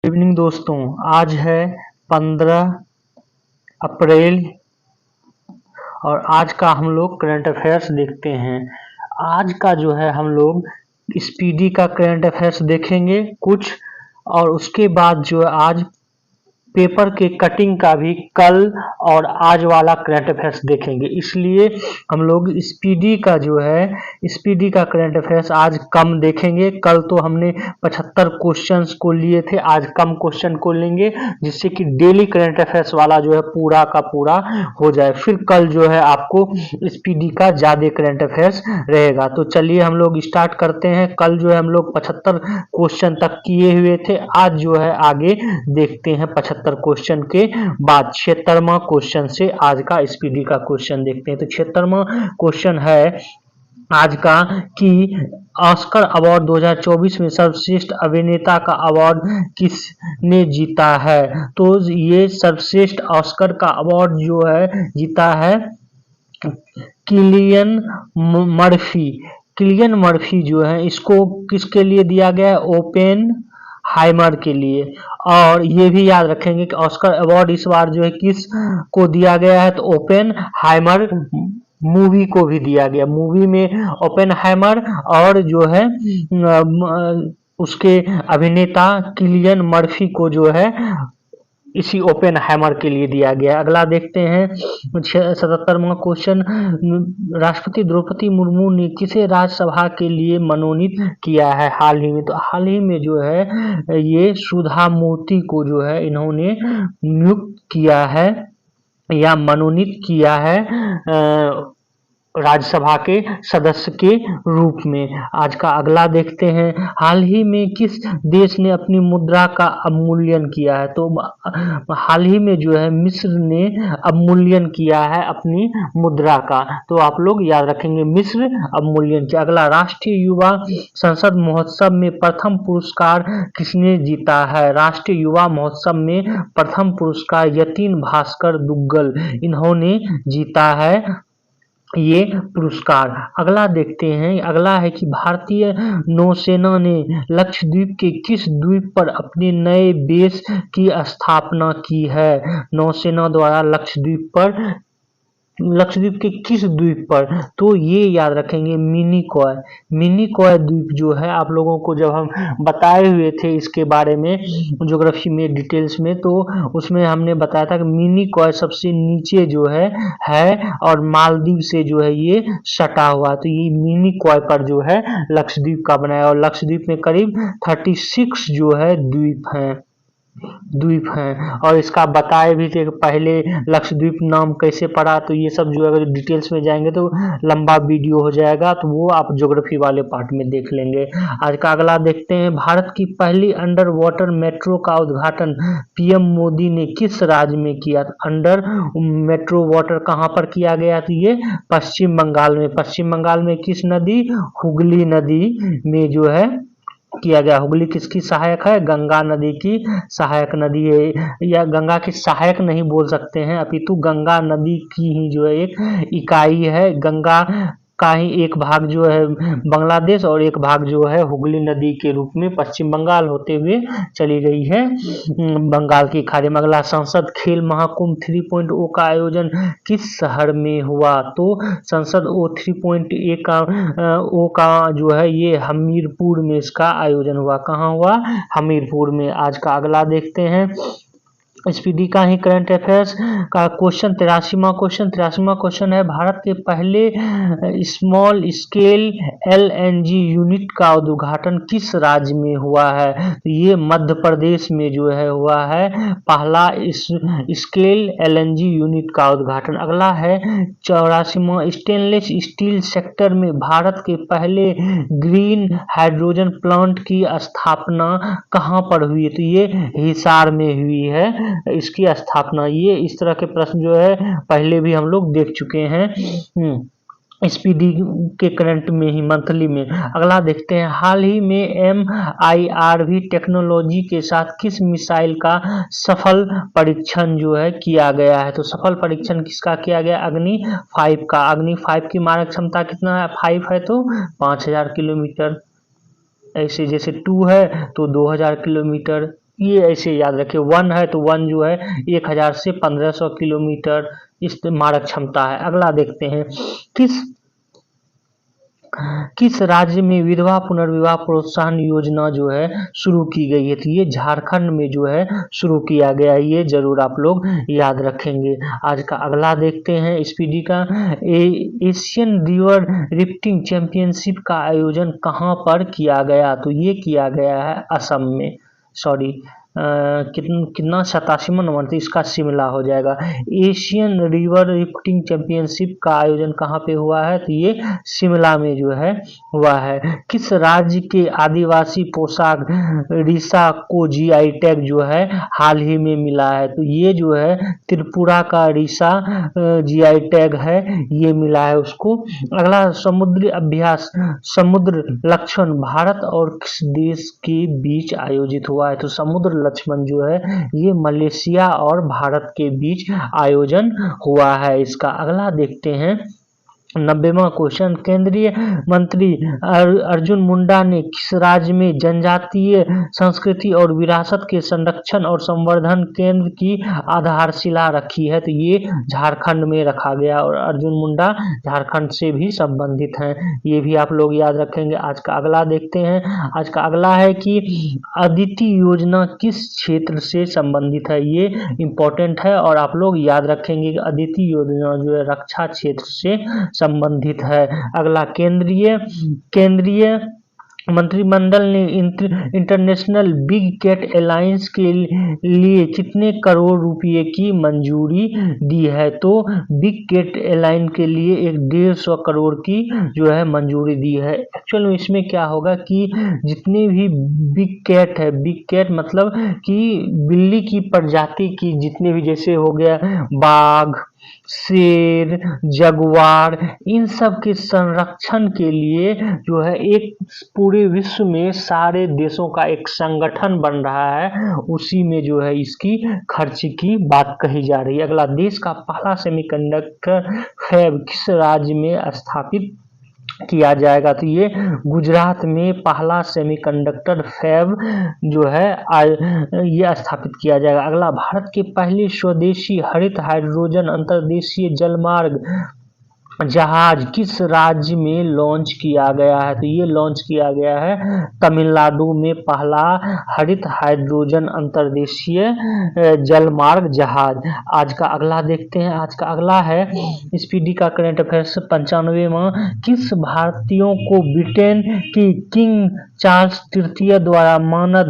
Evening दोस्तों, आज है 15 अप्रैल और आज का हम लोग करंट अफेयर्स देखते हैं। आज का जो है हम लोग स्पीडी का करंट अफेयर्स देखेंगे कुछ, और उसके बाद जो है आज पेपर के कटिंग का भी कल और आज वाला करंट अफेयर्स देखेंगे। इसलिए हम लोग स्पीडी का करंट अफेयर्स आज कम देखेंगे। कल तो हमने 75 क्वेश्चंस को लिए थे, आज कम क्वेश्चन को लेंगे, जिससे कि डेली करंट अफेयर्स वाला जो है पूरा का पूरा हो जाए। फिर कल जो है आपको स्पीडी का ज्यादा करंट अफेयर्स रहेगा। तो चलिए हम लोग स्टार्ट करते हैं। कल जो है हम लोग 75 क्वेश्चन तक किए हुए थे, आज जो है आगे देखते हैं 75 क्वेश्चन के बाद 76वां क्वेश्चन से आज का स्पीडी का क्वेश्चन देखते हैं। तो 76वां क्वेश्चन है आज का कि ऑस्कर अवार्ड 2024 में सर्वश्रेष्ठ अभिनेता का अवार्ड किसने जीता है। तो ये सर्वश्रेष्ठ ऑस्कर का अवार्ड जो है जीता है किलियन मर्फी। किलियन मर्फी जो है इसको किसके लिए दिया गया है? ओपेन हाइमर के लिए। और ये भी याद रखेंगे कि ऑस्कर अवार्ड इस बार जो है किस को दिया गया है, तो ओपेन हाइमर मूवी को भी दिया गया। मूवी में ओपेन हाइमर और जो है उसके अभिनेता किलियन मर्फी को जो है इसी ओपेन हैमर के लिए दिया गया। अगला देखते हैं 77वां क्वेश्चन, राष्ट्रपति द्रौपदी मुर्मू ने किसे राज्यसभा के लिए मनोनीत किया है हाल ही में। तो हाल ही में जो है ये सुधा मूर्ति को जो है इन्होंने नियुक्त किया है या मनोनीत किया है राज्यसभा के सदस्य के रूप में। आज का अगला देखते हैं, हाल ही में किस देश ने अपनी मुद्रा का अवमूल्यन किया है। तो हाल ही में जो है मिस्र ने अवमूल्यन किया है अपनी मुद्रा का। तो आप लोग याद रखेंगे मिस्र अवमूल्यन किया। अगला, राष्ट्रीय युवा संसद महोत्सव में प्रथम पुरस्कार किसने जीता है। राष्ट्रीय युवा महोत्सव में प्रथम पुरस्कार यतीन भास्कर दुग्गल इन्होंने जीता है ये पुरस्कार। अगला देखते हैं, अगला है कि भारतीय नौसेना ने लक्षद्वीप के किस द्वीप पर अपने नए बेस की स्थापना की है। नौसेना द्वारा लक्षद्वीप के किस द्वीप पर, तो ये याद रखेंगे मिनिकॉय। मिनिकॉय द्वीप जो है आप लोगों को जब हम बताए हुए थे इसके बारे में ज्योग्राफी में डिटेल्स में, तो उसमें हमने बताया था कि मिनिकॉय सबसे नीचे जो है और मालदीव से जो है ये सटा हुआ। तो ये मिनिकॉय पर जो है लक्षद्वीप का बनाया, और लक्षद्वीप में करीब 36 जो है द्वीप हैं। और इसका बताए भी थे पहले लक्षद्वीप नाम कैसे पड़ा। तो ये सब जो अगर डिटेल्स में जाएंगे तो लंबा वीडियो हो जाएगा, तो वो आप ज्योग्राफी वाले पार्ट में देख लेंगे। आज का अगला देखते हैं, भारत की पहली अंडर वाटर मेट्रो का उद्घाटन पीएम मोदी ने किस राज्य में किया। अंडर मेट्रो वाटर कहाँ पर किया गया, तो ये पश्चिम बंगाल में। पश्चिम बंगाल में किस नदी? हुगली नदी में जो है किया गया। हुगली किसकी सहायक है? गंगा नदी की सहायक नदी है, या गंगा की सहायक नहीं बोल सकते हैं, अपितु गंगा नदी की ही जो है एक इकाई है। गंगा का ही एक भाग जो है बांग्लादेश और एक भाग जो है हुगली नदी के रूप में पश्चिम बंगाल होते हुए चली गई है बंगाल की खाड़ी में। अगला, संसद खेल महाकुंभ 3.0 का आयोजन किस शहर में हुआ। तो संसद 3.1 का जो है ये हमीरपुर में इसका आयोजन हुआ। कहाँ हुआ? हमीरपुर में। आज का अगला देखते हैं, स्पीडी का ही करंट अफेयर्स का क्वेश्चन 83वां क्वेश्चन है, भारत के पहले स्मॉल स्केल एलएनजी यूनिट का उद्घाटन किस राज्य में हुआ है। तो ये मध्य प्रदेश में जो है हुआ है पहला स्केल एलएनजी यूनिट का उद्घाटन। अगला है 84वां, स्टेनलेस स्टील सेक्टर में भारत के पहले ग्रीन हाइड्रोजन प्लांट की स्थापना कहाँ पर हुई। तो ये हिसार में हुई है इसकी स्थापना। ये इस तरह के प्रश्न जो है पहले भी हम लोग देख चुके हैं स्पीडी के करंट में ही, मंथली में। अगला देखते हैं, हाल ही में MIRV टेक्नोलॉजी के साथ किस मिसाइल का सफल परीक्षण जो है किया गया है। तो सफल परीक्षण किसका किया गया? अग्नि 5 का। अग्नि 5 की मारक क्षमता कितना है? 5 है तो 5000 किलोमीटर। ऐसे जैसे 2 है तो 2000 किलोमीटर, ये ऐसे याद रखिए। वन है तो वन जो है 1000 से 1500 किलोमीटर इस मारक क्षमता है। अगला देखते हैं, किस राज्य में विधवा पुनर्विवाह प्रोत्साहन योजना जो है शुरू की गई है? तो ये झारखंड में जो है शुरू किया गया है। ये जरूर आप लोग याद रखेंगे। आज का अगला देखते हैं स्पीडी का, एशियन रिवर रिफ्टिंग चैंपियनशिप का आयोजन कहाँ पर किया गया? तो ये किया गया है असम में। सॉरी, कितना 87वां नंबर, तो इसका शिमला हो जाएगा। एशियन रिवर रिफ्टिंग चैंपियनशिप का आयोजन कहाँ पे हुआ है? तो ये शिमला में जो है हुआ है। किस राज्य के आदिवासी पोशाक रिसा को जीआई टैग जो है हाल ही में मिला है? तो ये जो है त्रिपुरा का रिसा जीआई टैग है, ये मिला है उसको। अगला समुद्री अभ्यास समुद्र लक्ष्मण भारत और किस देश के बीच आयोजित हुआ है? तो समुद्र लक्ष्मण जो है ये मलेशिया और भारत के बीच आयोजन हुआ है इसका। अगला देखते हैं 90वां क्वेश्चन, केंद्रीय मंत्री अर्जुन मुंडा ने किस राज्य में जनजातीय संस्कृति और विरासत के संरक्षण और संवर्धन केंद्र की आधारशिला रखी है? तो ये झारखंड में रखा गया, और अर्जुन मुंडा झारखंड से भी संबंधित हैं, ये भी आप लोग याद रखेंगे। आज का अगला देखते हैं। आज का अगला है कि अदिति योजना किस क्षेत्र से संबंधित है? ये इंपॉर्टेंट है और आप लोग याद रखेंगे कि अदिति योजना जो है रक्षा क्षेत्र से संबंधित है। अगला, केंद्रीय मंत्रिमंडल ने इंटरनेशनल बिग कैट अलायंस के लिए कितने करोड़ रुपए की मंजूरी दी है? तो बिग कैट अलायंस के लिए 150 करोड़ की जो है मंजूरी दी है। एक्चुअल में इसमें क्या होगा कि जितने भी बिग कैट है, बिग कैट मतलब कि बिल्ली की प्रजाति की जितने भी, जैसे हो गया बाघ, शेर, जगुआर, इन सब के संरक्षण के लिए जो है एक पूरे विश्व में सारे देशों का एक संगठन बन रहा है, उसी में जो है इसकी खर्च की बात कही जा रही है। अगला, देश का पहला सेमीकंडक्टर फैब किस राज्य में स्थापित किया जाएगा? तो ये गुजरात में पहला सेमीकंडक्टर फैब जो है ये स्थापित किया जाएगा। अगला, भारत के पहले स्वदेशी हरित हाइड्रोजन अंतर्देशीय जलमार्ग जहाज किस राज्य में लॉन्च किया गया है? तो ये लॉन्च किया गया है तमिलनाडु में पहला हरित हाइड्रोजन अंतर्देशीय जलमार्ग जहाज। आज का अगला देखते हैं। आज का अगला है स्पीडी का करंट अफेयर्स 95वां, किस भारतीयों को ब्रिटेन की किंग चार्ल्स तृतीय द्वारा मानद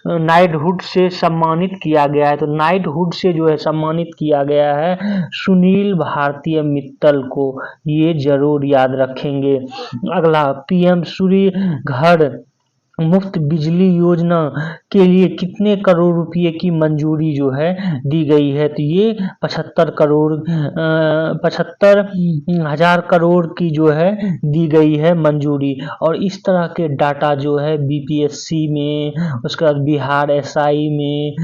नाइटहुड से सम्मानित किया गया है? तो नाइटहुड से जो है सम्मानित किया गया है सुनील भारतीय मित्तल को, ये जरूर याद रखेंगे। अगला, पीएम सूर्य घर मुफ्त बिजली योजना के लिए कितने करोड़ रुपए की मंजूरी जो है दी गई है? तो ये 75,000 करोड़ की जो है दी गई है मंजूरी। और इस तरह के डाटा जो है बीपीएससी में, उसके बाद बिहार एसआई में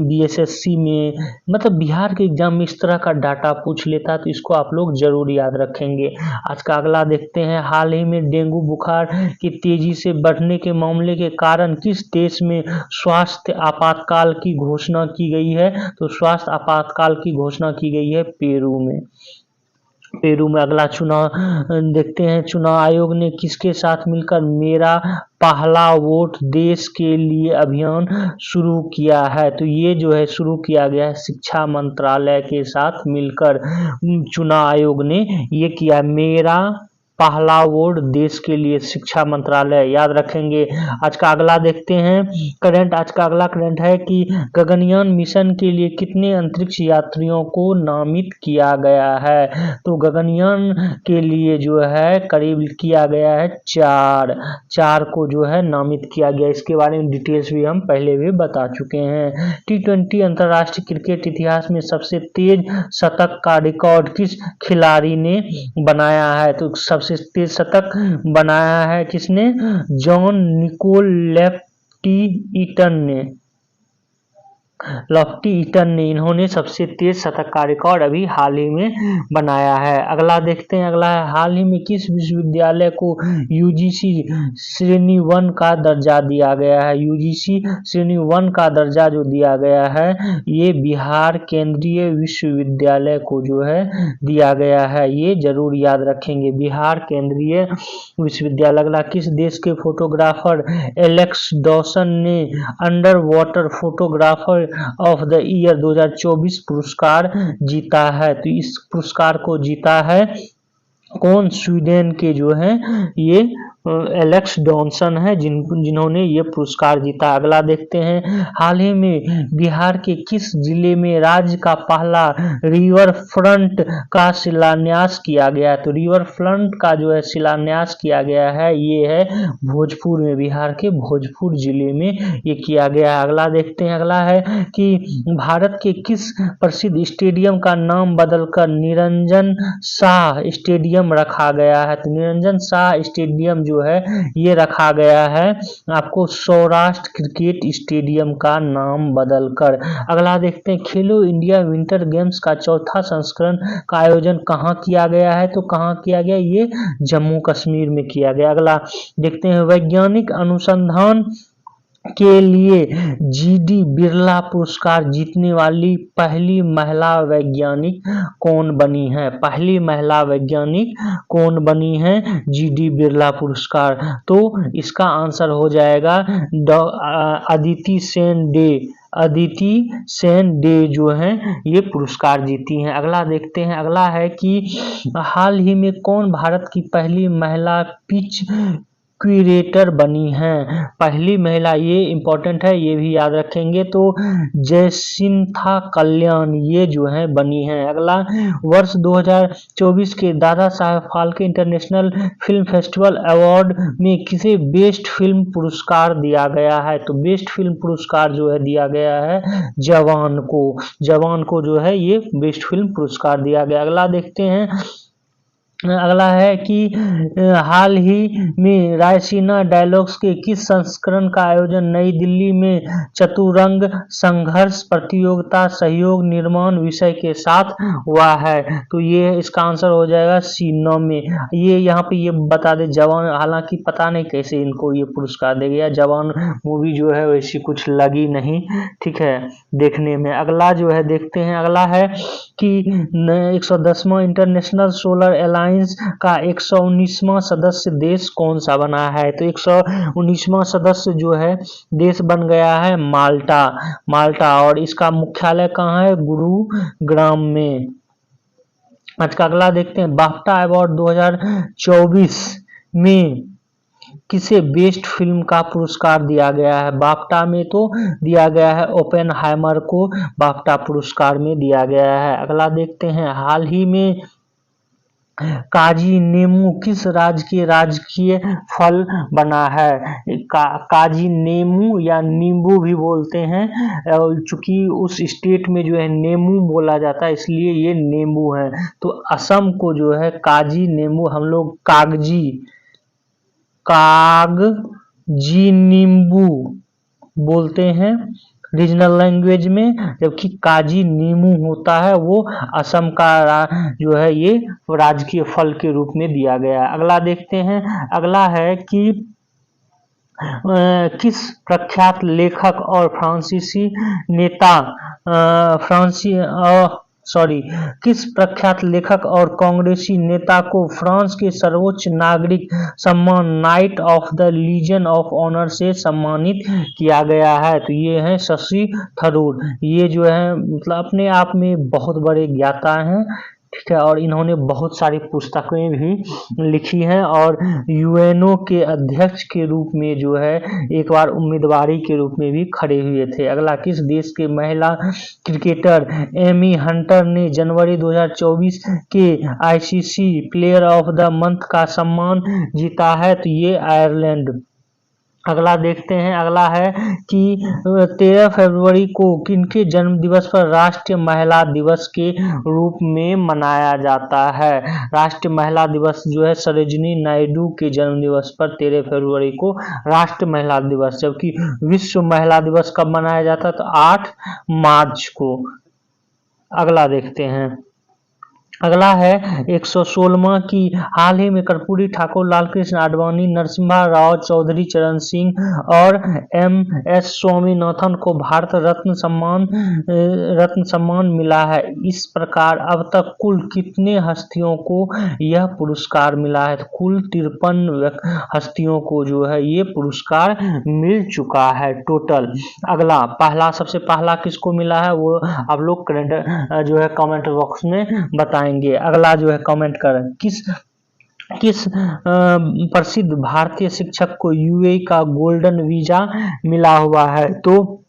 बीएसएससी में, मतलब बिहार के एग्जाम में इस तरह का डाटा पूछ लेता है, तो इसको आप लोग जरूर याद रखेंगे। आज का अगला देखते हैं, हाल ही में डेंगू बुखार की तेजी से बढ़ने के मामले के कारण किस देश में स्वास्थ्य आपातकाल की घोषणा की गई है? तो स्वास्थ्य आपातकाल की घोषणा की गई है पेरू में। अगला चुनाव देखते हैं, चुनाव आयोग ने किसके साथ मिलकर मेरा पहला वोट देश के लिए अभियान शुरू किया है? तो ये जो है शुरू किया गया है शिक्षा मंत्रालय के साथ मिलकर चुनाव आयोग ने ये किया, मेरा पहला वोट देश के लिए, शिक्षा मंत्रालय याद रखेंगे। आज का अगला देखते हैं करंट। आज का अगला करंट है कि गगनयान मिशन के लिए कितने अंतरिक्ष यात्रियों को नामित किया गया है? तो गगनयान के लिए जो है करीब किया गया है 4 को जो है नामित किया गया। इसके बारे में डिटेल्स भी हम पहले भी बता चुके हैं। T20 अंतर्राष्ट्रीय क्रिकेट इतिहास में सबसे तेज शतक का रिकॉर्ड किस खिलाड़ी ने बनाया है? तो सबसे तेज शतक बनाया है किसने? जॉन निकोल लेफ्टी ईटन ने। लॉफ्टी ईटन ने, इन्होंने सबसे तेज शतक का रिकॉर्ड अभी हाल ही में बनाया है। अगला देखते हैं, अगला है हाल ही में किस विश्वविद्यालय को यूजीसी श्रेणी 1 का दर्जा दिया गया है। यूजीसी श्रेणी 1 का दर्जा जो दिया गया है ये बिहार केंद्रीय विश्वविद्यालय को जो है दिया गया है, ये जरूर याद रखेंगे, बिहार केंद्रीय विश्वविद्यालय। अगला किस देश के फोटोग्राफर एलेक्स डॉसन ने under water photographer of the year 2024 पुरस्कार जीता है। तो इस पुरस्कार को जीता है कौन, स्वीडन के जो है ये एलेक्स डॉनसन है जिन्होंने ये पुरस्कार जीता। अगला देखते हैं, हाल ही में बिहार के किस जिले में राज्य का पहला रिवर फ्रंट का शिलान्यास किया गया। तो रिवर फ्रंट का जो है शिलान्यास किया गया है ये है भोजपुर में, बिहार के भोजपुर जिले में ये किया गया है। अगला देखते हैं, अगला है कि भारत के किस प्रसिद्ध स्टेडियम का नाम बदलकर निरंजन शाह स्टेडियम रखा गया है। तो निरंजन शाह स्टेडियम जो है ये रखा गया है आपको सौराष्ट्र क्रिकेट स्टेडियम का नाम बदलकर। अगला देखते हैं, खेलो इंडिया विंटर गेम्स का चौथा संस्करण का आयोजन कहाँ किया गया है। तो कहाँ किया गया, ये जम्मू कश्मीर में किया गया। अगला देखते हैं, वैज्ञानिक अनुसंधान के लिए जीडी बिरला पुरस्कार जीतने वाली पहली महिला वैज्ञानिक कौन बनी है। पहली महिला वैज्ञानिक कौन बनी है जीडी बिरला पुरस्कार। तो इसका आंसर हो जाएगा अदिति सेन डे। अदिति सेन डे जो है ये पुरस्कार जीती हैं। अगला देखते हैं, अगला है कि हाल ही में कौन भारत की पहली महिला पिच क्यूरेटर बनी है। पहली महिला, ये इंपॉर्टेंट है, ये भी याद रखेंगे। तो जयसिंथा कल्याण ये जो है बनी है। अगला, वर्ष 2024 के Dada Saheb Phalke international film festival award में किसे बेस्ट फिल्म पुरस्कार दिया गया है। तो बेस्ट फिल्म पुरस्कार जो है दिया गया है जवान को। जवान को जो है ये बेस्ट फिल्म पुरस्कार दिया गया। अगला देखते हैं, अगला है कि हाल ही में रायसीना डायलॉग्स के किस संस्करण का आयोजन नई दिल्ली में चतुरंग संघर्ष प्रतियोगिता सहयोग निर्माण विषय के साथ हुआ है। तो ये इसका आंसर हो जाएगा C9 में। ये यहाँ पे ये बता दे जवान, हालांकि पता नहीं कैसे इनको ये पुरस्कार दे गया, जवान मूवी जो है वैसी कुछ लगी नहीं, ठीक है, देखने में। अगला जो है देखते हैं, अगला है कि 110वां इंटरनेशनल सोलर अलायंस का 119वां सदस्य देश कौन सा बना है। तो 119वां सदस्य जो है देश बन गया है माल्टा। माल्टा, और इसका मुख्यालय कहाँ है, गुरुग्राम में। आज का अगला देखते हैं, बाफ्टा अवार्ड 2024 में किसे बेस्ट फिल्म का पुरस्कार दिया गया है। बाफ्टा में तो दिया गया है ओपेनहाइमर को, बाफ्टा पुरस्कार में दिया गया है। अगला देखते हैं, हाल ही में काजी नेमू किस राज्य के राजकीय फल बना है। काजी नेमू या नींबू भी बोलते हैं, चूंकि उस स्टेट में जो है नेमू बोला जाता है इसलिए ये नींबू है। तो असम को जो है काजी नेमू, हम लोग कागजी नींबू बोलते हैं रीजनल लैंग्वेज में, जबकि काजी नीमू होता है वो असम का जो है ये राजकीय फल के रूप में दिया गया है। अगला देखते हैं, अगला है कि किस प्रख्यात लेखक और फ्रांसीसी नेता किस प्रख्यात लेखक और कांग्रेसी नेता को फ्रांस के सर्वोच्च नागरिक सम्मान knight of the legion of honour से सम्मानित किया गया है। तो ये है शशि थरूर। ये जो है मतलब अपने आप में बहुत बड़े ज्ञाता हैं, ठीक है, और इन्होंने बहुत सारी पुस्तकें भी लिखी हैं और यूएनओ के अध्यक्ष के रूप में जो है एक बार उम्मीदवारी के रूप में भी खड़े हुए थे। अगला, किस देश के महिला क्रिकेटर एमी हंटर ने जनवरी 2024 के ICC player of the month का सम्मान जीता है। तो ये आयरलैंड अगला देखते हैं, अगला है कि 13 फरवरी को किनके जन्म दिवस पर राष्ट्रीय महिला दिवस के रूप में मनाया जाता है। राष्ट्रीय महिला दिवस जो है सरोजिनी नायडू के जन्म दिवस पर 13 फरवरी को राष्ट्रीय महिला दिवस, जबकि विश्व महिला दिवस कब मनाया जाता है तो 8 मार्च को। अगला देखते हैं, अगला है 116वां की हाल ही में कर्पूरी ठाकुर, लालकृष्ण आडवाणी, नरसिम्हा राव, चौधरी चरण सिंह और MS स्वामीनाथन को भारत रत्न सम्मान मिला है। इस प्रकार अब तक कुल कितने हस्तियों को यह पुरस्कार मिला है? तो कुल 53 हस्तियों को जो है ये पुरस्कार मिल चुका है टोटल। अगला सबसे पहला किसको मिला है वो आप लोग करंट जो है कमेंट बॉक्स में बताएं। अगला जो है कमेंट करें, किस प्रसिद्ध भारतीय शिक्षक को UAE का गोल्डन वीजा मिला हुआ है? तो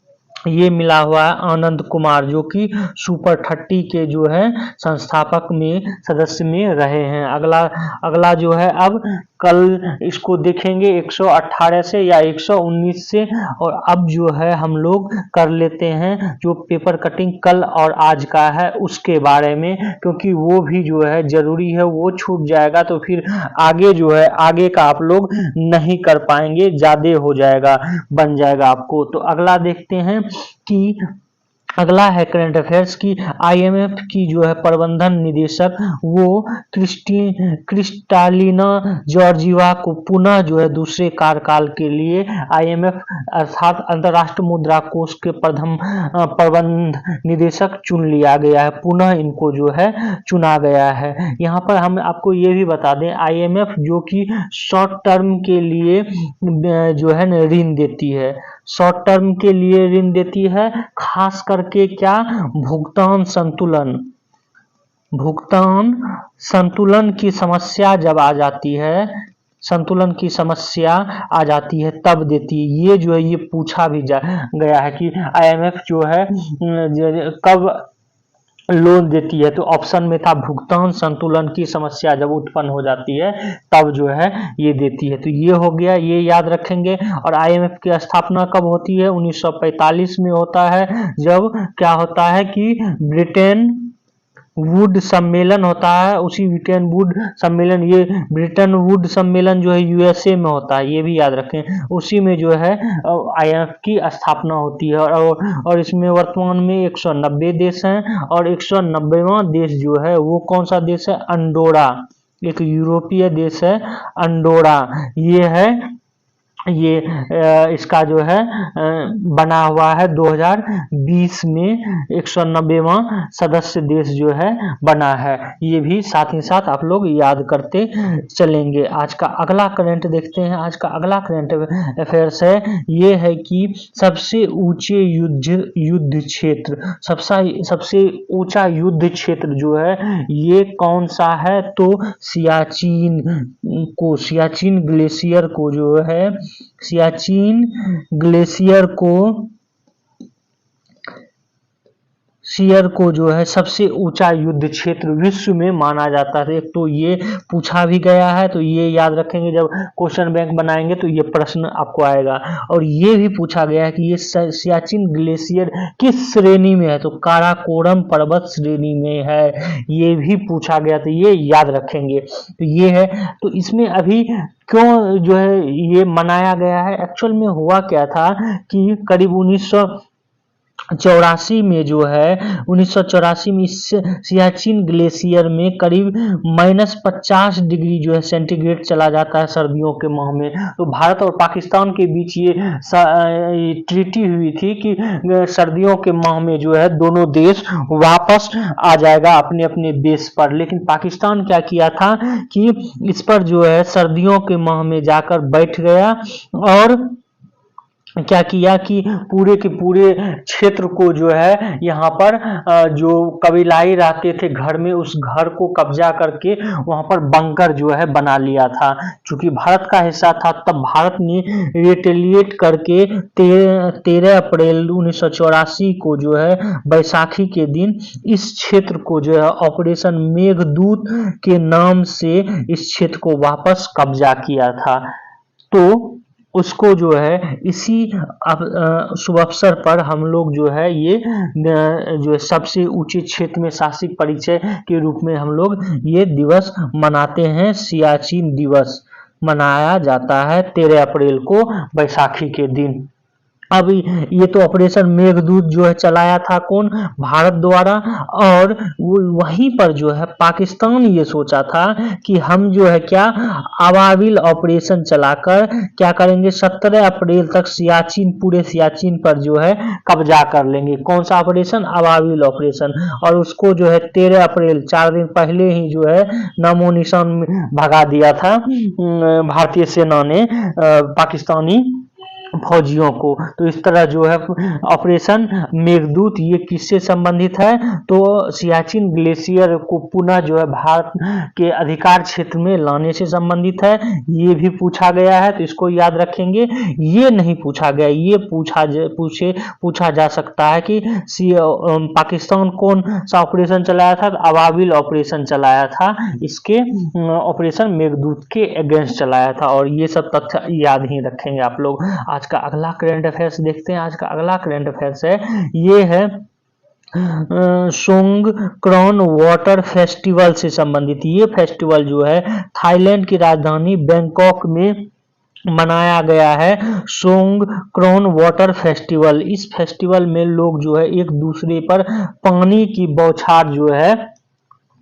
ये मिला हुआ है आनंद कुमार, जो कि सुपर 30 के जो है संस्थापक में सदस्य में रहे हैं। अगला जो है अब कल इसको देखेंगे 118 से या 119 से, और अब जो है हम लोग कर लेते हैं जो पेपर कटिंग कल और आज का है उसके बारे में, क्योंकि वो भी जो है जरूरी है, वो छूट जाएगा तो फिर आगे जो है आगे का आप लोग नहीं कर पाएंगे, ज्यादा हो जाएगा, बन जाएगा आपको। तो अगला देखते हैं कि अगला है करंट अफेयर्स की IMF की जो है प्रबंधन निदेशक वो क्रिस्टालिना जॉर्जिवा को पुनः जो है दूसरे कार्यकाल के लिए IMF अर्थात अंतर्राष्ट्रीय मुद्रा कोष के प्रबंध निदेशक चुन लिया गया है। पुनः इनको जो है चुना गया है। यहाँ पर हम आपको ये भी बता दें IMF जो कि शॉर्ट टर्म के लिए जो है न ऋण देती है, शॉर्ट टर्म के लिए ऋण देती है, खास करके क्या भुगतान संतुलन की समस्या जब आ जाती है, संतुलन की समस्या आ जाती है तब देती है। ये जो है ये पूछा भी गया है कि IMF जो है कब लोन देती है, तो ऑप्शन में था भुगतान संतुलन की समस्या जब उत्पन्न हो जाती है तब जो है ये देती है। तो ये हो गया, ये याद रखेंगे। और IMF की स्थापना कब होती है? 1945 में होता है, जब क्या होता है कि ब्रिटेन वुड सम्मेलन होता है। उसी ब्रिटेन वुड सम्मेलन, ये ब्रिटेन वुड सम्मेलन जो है USA में होता है, ये भी याद रखें। उसी में जो है IMF की स्थापना होती है और इसमें वर्तमान में 190 देश हैं और 190वां देश जो है वो कौन सा देश है? अंडोरा, एक यूरोपीय देश है अंडोरा। ये है इसका जो है बना हुआ है 2020 में 190वां सदस्य देश जो है बना है। ये भी साथ ही साथ आप लोग याद करते चलेंगे। आज का अगला करंट देखते हैं। आज का अगला करंट अफेयर्स है, ये है कि सबसे ऊंचे युद्ध क्षेत्र, सबसे ऊंचा युद्ध क्षेत्र जो है ये कौन सा है? तो सियाचिन ग्लेशियर को जो है सियाचिन ग्लेशियर को जो है सबसे ऊंचा युद्ध क्षेत्र विश्व में माना जाता है। एक तो ये पूछा भी गया है, तो ये याद रखेंगे, जब क्वेश्चन बैंक बनाएंगे तो ये प्रश्न आपको आएगा। और ये भी पूछा गया है कि ये सियाचिन ग्लेशियर किस श्रेणी में है? तो काराकोरम पर्वत श्रेणी में है, ये भी पूछा गया, तो ये याद रखेंगे। तो ये है, तो इसमें अभी क्यों जो है ये मनाया गया है? एक्चुअल में हुआ क्या था कि करीब 1984 में जो है 1984 में इस सियाचिन ग्लेशियर में करीब -50 डिग्री जो है सेंटीग्रेड चला जाता है सर्दियों के माह में। तो भारत और पाकिस्तान के बीच ये ट्रीटी हुई थी कि सर्दियों के माह में जो है दोनों देश वापस आ जाएगा अपने अपने बेस पर। लेकिन पाकिस्तान क्या किया था कि इस पर जो है सर्दियों के माह में जाकर बैठ गया और क्या किया कि पूरे के पूरे क्षेत्र को जो है यहाँ पर जो कबीलाई रहते थे घर में, उस घर को कब्जा करके वहाँ पर बंकर जो है बना लिया था। चूंकि भारत का हिस्सा था, तब भारत ने रिटेलिएट करके 13 अप्रैल 1984 को जो है बैसाखी के दिन इस क्षेत्र को जो है ऑपरेशन मेघदूत के नाम से इस क्षेत्र को वापस कब्जा किया था। तो उसको जो है इसी शुभ अवसर पर हम लोग जो है ये जो है सबसे ऊंचे क्षेत्र में साहसिक परिचय के रूप में हम लोग ये दिवस मनाते हैं। सियाचिन दिवस मनाया जाता है 13 अप्रैल को, बैसाखी के दिन। अब ये तो ऑपरेशन मेघदूत जो है चलाया था कौन, भारत द्वारा। और वहीं पर जो है पाकिस्तान ये सोचा था कि हम जो है क्या अवाविल ऑपरेशन चलाकर क्या करेंगे, 17 अप्रैल तक सियाचिन, पूरे सियाचिन पर जो है कब्जा कर लेंगे। कौन सा ऑपरेशन, अवाविल ऑपरेशन। और उसको जो है 13 अप्रैल 4 दिन पहले ही जो है नामो निशान भगा दिया था भारतीय सेना ने पाकिस्तानी फौजियों को। तो इस तरह जो है ऑपरेशन मेघदूत ये किससे संबंधित है, तो सियाचिन ग्लेशियर को पुनः जो है भारत के अधिकार क्षेत्र में लाने से संबंधित है। ये भी पूछा गया है, तो इसको याद रखेंगे। ये नहीं पूछा गया, ये पूछा जा सकता है कि पाकिस्तान कौन सा ऑपरेशन चलाया था, अवाविल ऑपरेशन चलाया था, इसके ऑपरेशन मेघदूत के अगेंस्ट चलाया था। और ये सब तथ्य याद ही रखेंगे आप लोग। आज का अगला करंट अफेयर्स देखते हैं। आज का अगला करंट अफेयर्स है, ये है सोंगक्रॉन वाटर फेस्टिवल से संबंधित। ये फेस्टिवल जो है थाईलैंड की राजधानी बैंकॉक में मनाया गया है, सोंगक्रॉन वाटर फेस्टिवल। इस फेस्टिवल में लोग जो है एक दूसरे पर पानी की बौछार जो है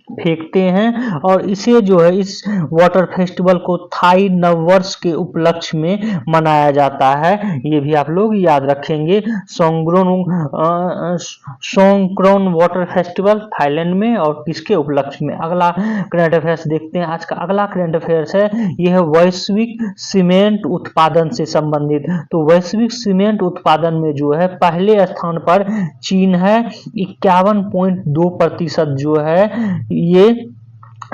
फेंकते हैं। और इसे जो है इस वाटर फेस्टिवल को थाई नववर्ष के उपलक्ष्य में मनाया जाता है। ये भी आप लोग याद रखेंगे। सोंगक्रॉन वाटर फेस्टिवल थाईलैंड में और किसके उपलक्ष्य में। अगला करंट अफेयर्स देखते हैं। आज का अगला करंट अफेयर्स है, यह है वैश्विक सीमेंट उत्पादन से संबंधित। तो वैश्विक सीमेंट उत्पादन में जो है पहले स्थान पर चीन है, 51.2% जो है ये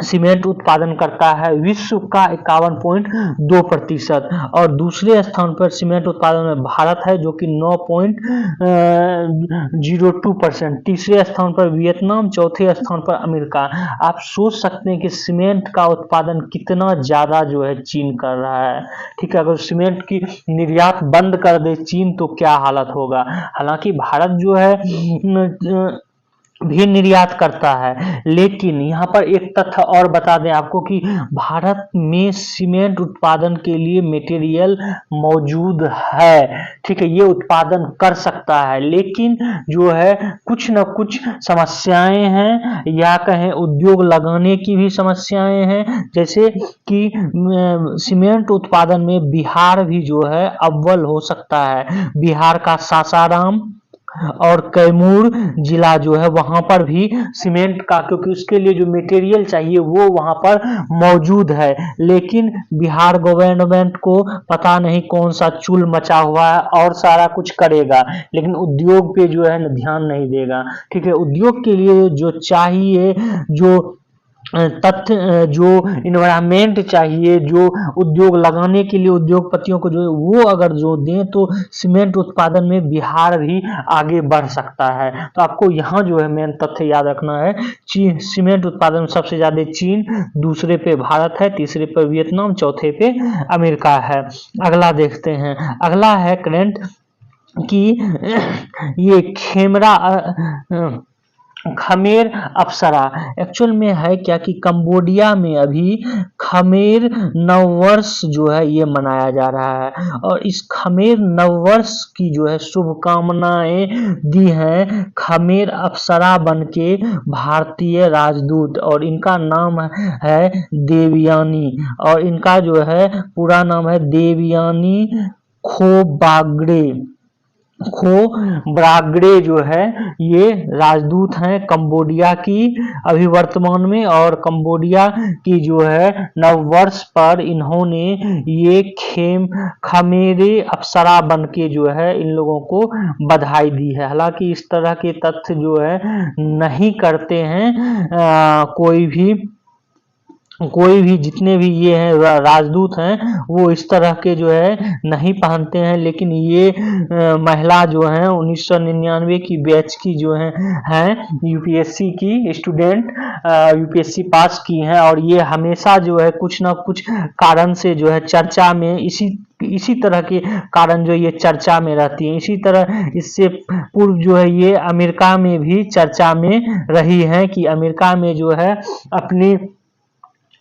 सीमेंट उत्पादन करता है, विश्व का 51.2%। और दूसरे स्थान पर सीमेंट उत्पादन में भारत है जो कि 9.02%। तीसरे स्थान पर वियतनाम, चौथे स्थान पर अमेरिका। आप सोच सकते हैं कि सीमेंट का उत्पादन कितना ज्यादा जो है चीन कर रहा है। ठीक है, अगर सीमेंट की निर्यात बंद कर दे चीन तो क्या हालत होगा। हालांकि भारत जो है भी निर्यात करता है, लेकिन यहाँ पर एक तथ्य और बता दें आपको कि भारत में सीमेंट उत्पादन के लिए मटेरियल मौजूद है। ठीक है, ये उत्पादन कर सकता है, लेकिन जो है कुछ न कुछ समस्याएं हैं, या कहें उद्योग लगाने की भी समस्याएं हैं। जैसे कि सीमेंट उत्पादन में बिहार भी जो है अव्वल हो सकता है। बिहार का सासाराम और कैमूर जिला जो है वहां पर भी सीमेंट का, क्योंकि उसके लिए जो मटेरियल चाहिए वो वहां पर मौजूद है, लेकिन बिहार गवर्नमेंट को पता नहीं कौन सा चूल मचा हुआ है और सारा कुछ करेगा, लेकिन उद्योग पे जो है न ध्यान नहीं देगा। ठीक है, उद्योग के लिए जो चाहिए, जो तथ्य, जो इन्वायरमेंट चाहिए, जो उद्योग लगाने के लिए उद्योगपतियों को जो वो अगर जो दें तो सीमेंट उत्पादन में बिहार भी आगे बढ़ सकता है। तो आपको यहाँ जो है मेन तथ्य याद रखना है, चीन सीमेंट उत्पादन में सबसे ज्यादा चीन, दूसरे पे भारत है, तीसरे पे वियतनाम, चौथे पे अमेरिका है। अगला देखते हैं। अगला है करंट कि ये खमेर अप्सरा एक्चुअल में है क्या कि कंबोडिया में अभी खमेर नववर्ष जो है ये मनाया जा रहा है, और इस खमेर नववर्ष की जो है शुभकामनाएं दी हैं खमेर अप्सरा बन के भारतीय राजदूत, और इनका नाम है देवयानी, और इनका जो है पूरा नाम है देवयानी खोब्रागड़े जो है ये राजदूत हैं कंबोडिया की अभी वर्तमान में। और कंबोडिया की जो है नववर्ष पर इन्होंने ये खमेरे अप्सरा बन के जो है इन लोगों को बधाई दी है। हालांकि इस तरह के तथ्य जो है नहीं करते हैं कोई भी कोई भी जितने भी ये हैं राजदूत हैं वो इस तरह के जो है नहीं पहनते हैं, लेकिन ये महिला जो है 1999 की बैच की जो हैं यूपीएससी की स्टूडेंट, यूपीएससी पास की हैं, और ये हमेशा जो है कुछ ना कुछ कारण से जो है चर्चा में इसी तरह के कारण जो ये चर्चा में रहती है। इसी तरह इससे पूर्व जो है ये अमेरिका में भी चर्चा में रही है कि अमेरिका में जो है अपनी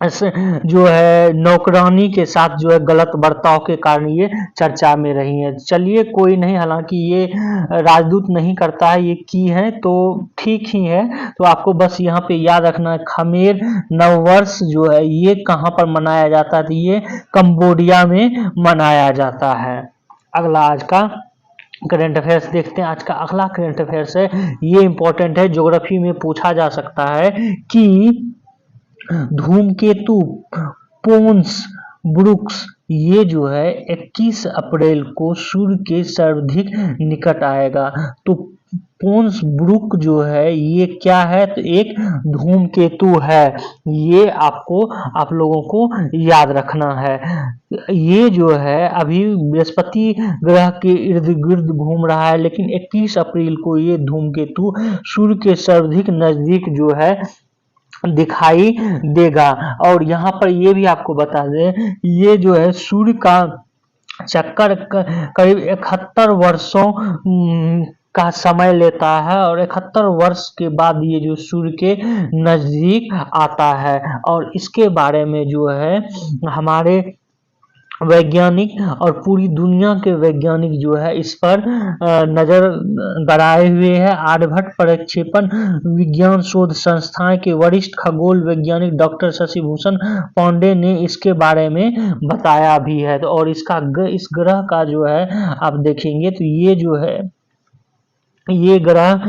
जो है नौकरानी के साथ जो है गलत बर्ताव के कारण ये चर्चा में रही है। चलिए कोई नहीं, हालांकि ये राजदूत नहीं करता है, ये की है तो ठीक ही है। तो आपको बस यहाँ पे याद रखना है खमेर नववर्ष जो है ये कहाँ पर मनाया जाता है, तो ये कंबोडिया में मनाया जाता है। अगला आज का करंट अफेयर्स देखते हैं। आज का अगला करंट अफेयर्स है, ये इंपॉर्टेंट है, ज्योग्राफी में पूछा जा सकता है कि धूमकेतु पोन्स ब्रुक्स ये जो है 21 अप्रैल को सूर्य के सर्वाधिक निकट आएगा। तो पोन्स ब्रुक जो है ये क्या है, तो एक धूमकेतु है। ये आप लोगों को याद रखना है। ये जो है अभी बृहस्पति ग्रह के इर्द गिर्द घूम रहा है, लेकिन 21 अप्रैल को ये धूमकेतु सूर्य के सर्वाधिक नजदीक जो है दिखाई देगा। और यहाँ पर ये भी आपको बता दें, ये जो है सूर्य का चक्कर करीब 71 वर्षों का समय लेता है, और 71 वर्ष के बाद ये जो सूर्य के नजदीक आता है। और इसके बारे में जो है हमारे वैज्ञानिक और पूरी दुनिया के वैज्ञानिक जो है इस पर नजर गड़ाए हुए हैं। आर्यभट्ट प्रक्षेपण विज्ञान शोध संस्थान के वरिष्ठ खगोल वैज्ञानिक डॉक्टर शशि भूषण पांडे ने इसके बारे में बताया भी है। तो और इस ग्रह का जो है आप देखेंगे तो ये जो है ये ग्रह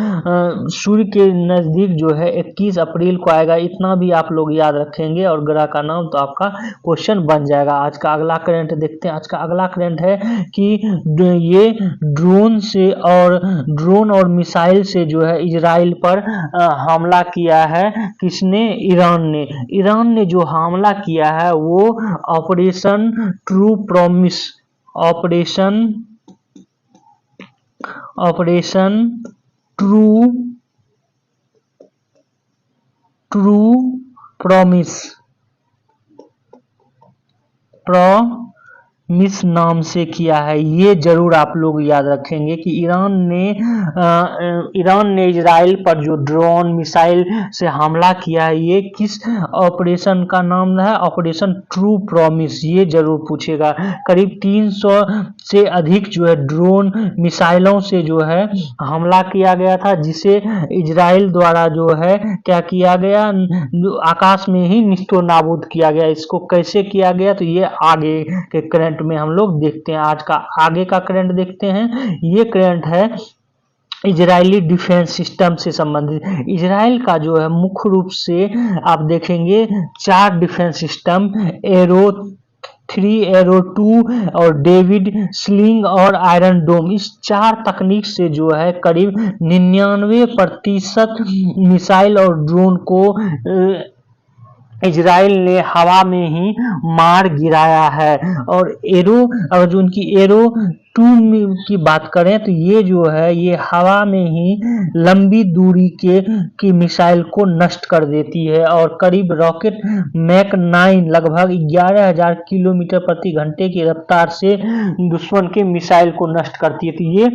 सूर्य के नजदीक जो है 21 अप्रैल को आएगा। इतना भी आप लोग याद रखेंगे और ग्रह का नाम तो आपका क्वेश्चन बन जाएगा। आज का अगला करंट देखते हैं। आज का अगला करंट है कि ये ड्रोन और मिसाइल से जो है इजराइल पर हमला किया है। किसने? ईरान ने जो हमला किया है वो ऑपरेशन ट्रू प्रॉमिस नाम से किया है। ये जरूर आप लोग याद रखेंगे कि ईरान ने इजराइल पर जो ड्रोन मिसाइल से हमला किया है, ये किस ऑपरेशन का नाम है? Operation true promise. ये जरूर पूछेगा। करीब 300 से अधिक जो है ड्रोन मिसाइलों से जो है हमला किया गया था, जिसे इजराइल द्वारा जो है क्या किया गया, आकाश में ही निस्तो नाबूद किया गया। इसको कैसे किया गया तो ये आगे के करंट में हम लोग देखते हैं। आज का आगे का करंट देखते हैं। ये करंट है इजरायली डिफेंस सिस्टम से संबंधित। इजराइल का जो है मुख्य रूप से आप देखेंगे 4 डिफेंस सिस्टम, एरो 3, एरो 2 और डेविड स्लिंग और आयरन डोम, इस 4 तकनीक से जो है करीब 99% मिसाइल और ड्रोन को इजराइल ने हवा में ही मार गिराया है। और अगर जो उनकी एरो 2 की बात करें तो ये जो है ये हवा में ही लंबी दूरी की मिसाइल को नष्ट कर देती है, और करीब रॉकेट मैक 9 लगभग 11,000 किलोमीटर प्रति घंटे की रफ्तार से दुश्मन के मिसाइल को नष्ट करती है। तो ये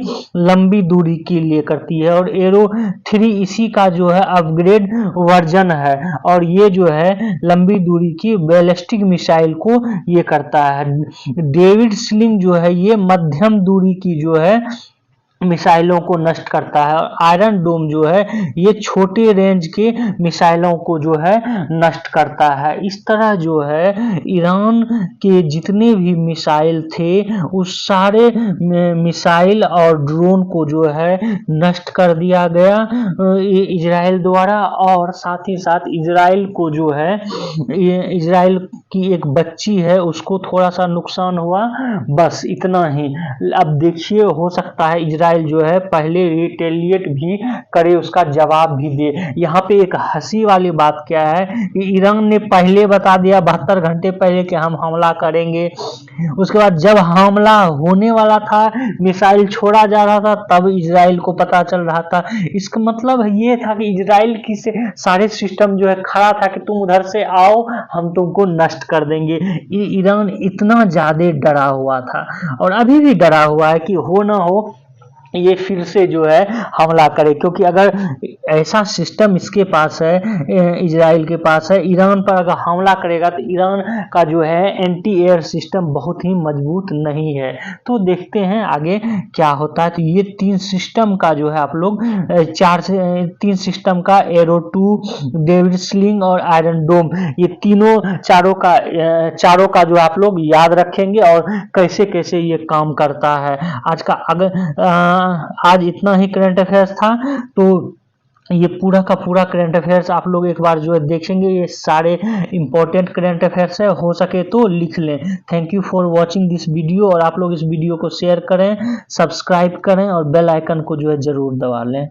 लंबी दूरी के लिए करती है। और एरो 3 इसी का जो है अपग्रेड वर्जन है, और ये जो है लंबी दूरी की बैलिस्टिक मिसाइल को ये करता है। डेविड स्लिंग जो है ये मध्यम दूरी की जो है मिसाइलों को नष्ट करता है, और आयरन डोम जो है ये छोटे रेंज के मिसाइलों को जो है नष्ट करता है। इस तरह जो है ईरान के जितने भी मिसाइल थे उस सारे मिसाइल और ड्रोन को जो है नष्ट कर दिया गया इजराइल द्वारा। और साथ ही साथ इजराइल को जो है इजराइल की एक बच्ची है उसको थोड़ा सा नुकसान हुआ, बस इतना ही। अब देखिए हो सकता है इजराइल इजराइल जो है पहले रिटेलिएट भी करे, उसका जवाब भी दे। यहाँ पे एक हंसी वाली बात क्या है कि ईरान ने पहले बता दिया 72 घंटे पहले कि हम हमला करेंगे, उसके बाद जब हमला होने वाला था, मिसाइल छोड़ा जा रहा था, तब इजराइल को पता चल रहा था। इसका मतलब ये था कि इजराइल की से सारे सिस्टम जो है खड़ा था कि तुम उधर से आओ, हम तुमको नष्ट कर देंगे। ईरान इतना ज्यादा डरा हुआ था और अभी भी डरा हुआ है कि हो ना हो ये फिर से जो है हमला करे, क्योंकि अगर ऐसा सिस्टम इसके पास है, इजराइल के पास है, ईरान पर अगर हमला करेगा तो ईरान का जो है एंटी एयर सिस्टम बहुत ही मजबूत नहीं है। तो देखते हैं आगे क्या होता है। तो ये 3 सिस्टम का जो है आप लोग 3 सिस्टम का एरो 2, डेविड स्लिंग और आयरन डोम, ये चारों का जो आप लोग याद रखेंगे और कैसे कैसे ये काम करता है। आज इतना ही करंट अफेयर्स था, तो ये पूरा का पूरा करंट अफेयर्स आप लोग एक बार जो है देखेंगे। ये सारे इंपॉर्टेंट करंट अफेयर्स है, हो सके तो लिख लें। Thank you for watching this video, और आप लोग इस वीडियो को शेयर करें, सब्सक्राइब करें और बेल आइकन को जो है जरूर दबा लें।